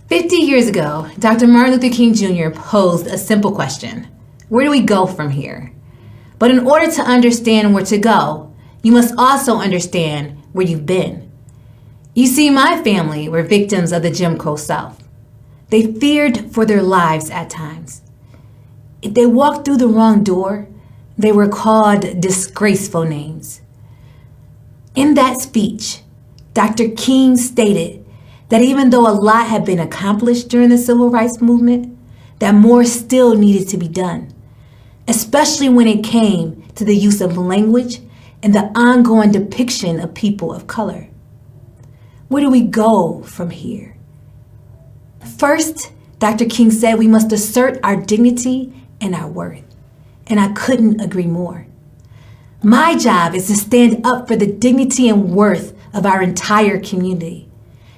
50 years ago, Dr. Martin Luther King Jr. posed a simple question. Where do we go from here? But in order to understand where to go, you must also understand where you've been. You see, my family were victims of the Jim Crow South. They feared for their lives at times. If they walked through the wrong door, they were called disgraceful names. In that speech, Dr. King stated that even though a lot had been accomplished during the civil rights movement, that more still needed to be done, especially when it came to the use of language and the ongoing depiction of people of color. Where do we go from here? First, Dr. King said we must assert our dignity and our worth, and I couldn't agree more. My job is to stand up for the dignity and worth of our entire community,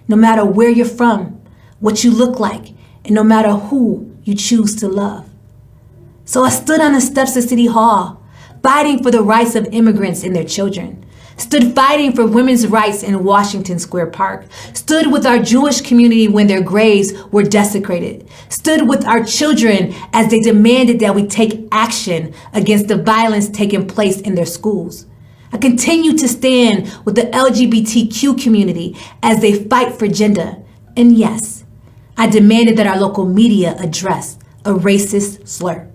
no matter where you're from, what you look like, and no matter who you choose to love. So I stood on the steps of City Hall, fighting for the rights of immigrants and their children, stood fighting for women's rights in Washington Square Park, stood with our Jewish community when their graves were desecrated, stood with our children as they demanded that we take action against the violence taking place in their schools. I continue to stand with the LGBTQ community as they fight for gender. And yes, I demanded that our local media address a racist slur.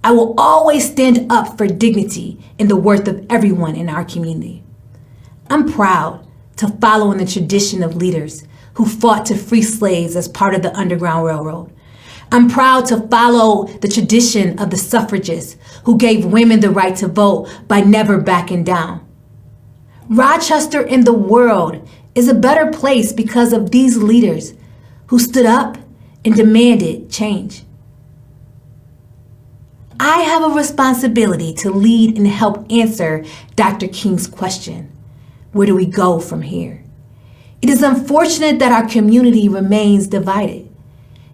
I will always stand up for dignity and the worth of everyone in our community. I'm proud to follow in the tradition of leaders who fought to free slaves as part of the Underground Railroad. I'm proud to follow the tradition of the suffragists who gave women the right to vote by never backing down. Rochester and the world is a better place because of these leaders who stood up and demanded change. I have a responsibility to lead and help answer Dr. King's question. Where do we go from here? It is unfortunate that our community remains divided.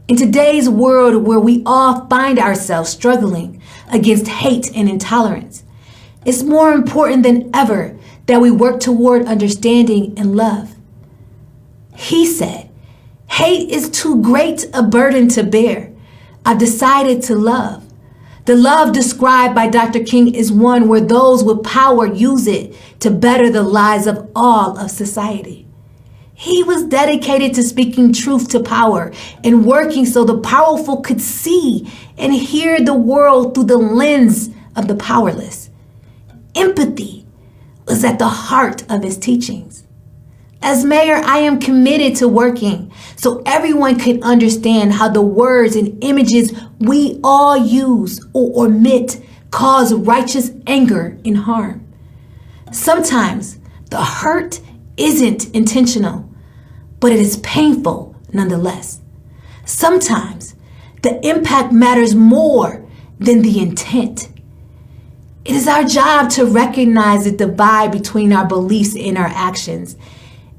In today's world where we all find ourselves struggling against hate and intolerance, it's more important than ever that we work toward understanding and love. He said, "Hate is too great a burden to bear. I've decided to love." The love described by Dr. King is one where those with power use it to better the lives of all of society. He was dedicated to speaking truth to power and working so the powerful could see and hear the world through the lens of the powerless. Empathy was at the heart of his teachings. As mayor, I am committed to working so everyone can understand how the words and images we all use or omit cause righteous anger and harm. Sometimes the hurt isn't intentional, but it is painful nonetheless. Sometimes the impact matters more than the intent. It is our job to recognize the divide between our beliefs and our actions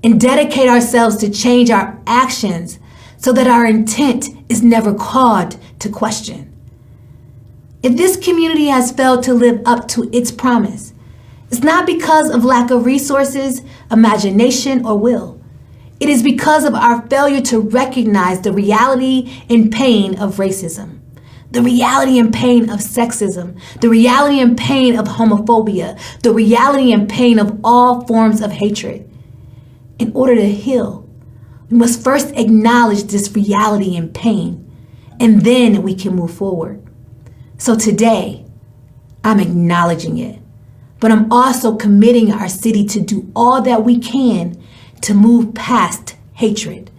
and dedicate ourselves to change our actions so that our intent is never called to question. If this community has failed to live up to its promise, it's not because of lack of resources, imagination, or will. It is because of our failure to recognize the reality and pain of racism, the reality and pain of sexism, the reality and pain of homophobia, the reality and pain of all forms of hatred. In order to heal, we must first acknowledge this reality and pain, and then we can move forward. So today, I'm acknowledging it, but I'm also committing our city to do all that we can to move past hatred.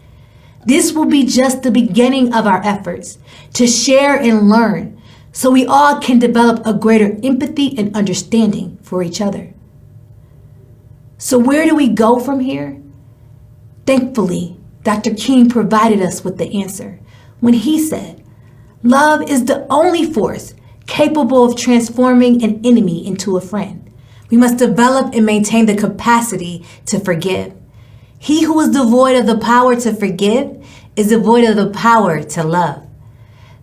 This will be just the beginning of our efforts to share and learn so we all can develop a greater empathy and understanding for each other. So where do we go from here? Thankfully, Dr. King provided us with the answer when he said, "Love is the only force capable of transforming an enemy into a friend. We must develop and maintain the capacity to forgive. He who is devoid of the power to forgive is devoid of the power to love.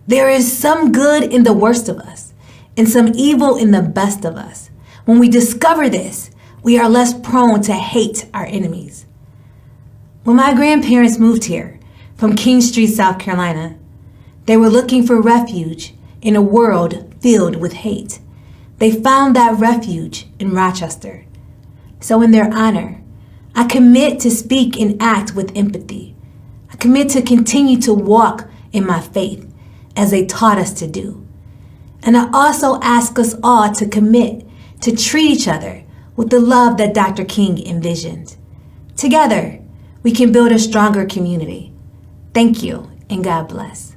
There is some good in the worst of us and some evil in the best of us. When we discover this, we are less prone to hate our enemies." When my grandparents moved here from King Street, South Carolina. They were looking for refuge in a world filled with hate. They found that refuge in Rochester. So in their honor, I commit to speak and act with empathy. I commit to continue to walk in my faith as they taught us to do. And I also ask us all to commit to treat each other with the love that Dr. King envisioned. Together, we can build a stronger community. Thank you, and God bless.